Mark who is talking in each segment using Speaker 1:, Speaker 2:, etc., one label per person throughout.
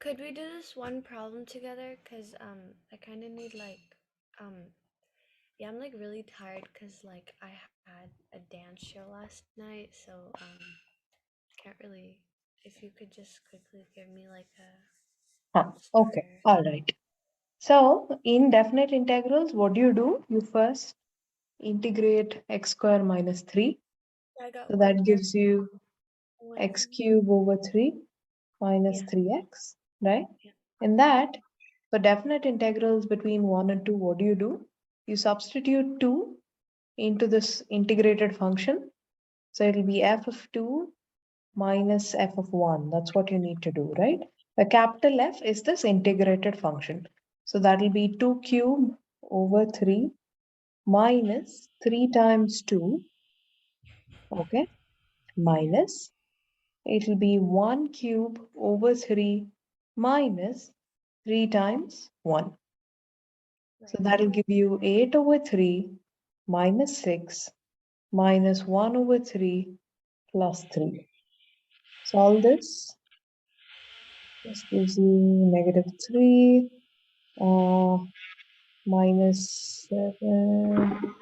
Speaker 1: Could we do this one problem together? Cause I kind of need um yeah, I'm like really tired because like I had a dance show last night, so can't really. If you could just quickly give me like a
Speaker 2: Okay,
Speaker 1: starter.
Speaker 2: all right. So in definite integrals, what do? You first integrate x square minus 3.
Speaker 1: I got
Speaker 2: So
Speaker 1: one
Speaker 2: that
Speaker 1: here.
Speaker 2: gives you
Speaker 1: One.
Speaker 2: x cube over 3 minus
Speaker 1: Yeah.
Speaker 2: 3x, right?
Speaker 1: Yeah.
Speaker 2: In that, for definite integrals between 1 and 2, what do? You substitute 2 into this integrated function. So it'll be f of 2 minus f of 1. That's what you need to do, right? The capital F is this integrated function. So that'll be 2 cube over 3 minus 3 times 2, okay, minus, it'll be 1 cube over 3 minus 3 times 1. So
Speaker 1: Right.
Speaker 2: that'll give you 8 over 3 minus 6 minus 1 over 3 plus 3. Solve this. This gives you negative 3 minus 7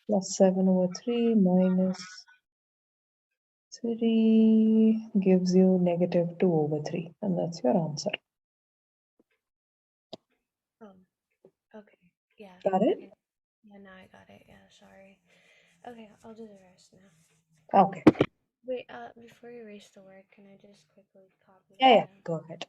Speaker 2: plus 7 over 3 minus 3 gives you negative 2 over 3. And that's your answer.
Speaker 1: Oh. Okay. Yeah.
Speaker 2: Got it?
Speaker 1: Okay. Yeah. Now I got it. Yeah. Sorry. Okay. I'll do the rest now.
Speaker 2: Okay.
Speaker 1: Wait. Before you erase the work, can I just quickly copy
Speaker 2: Yeah,
Speaker 1: the?
Speaker 2: yeah. Go ahead.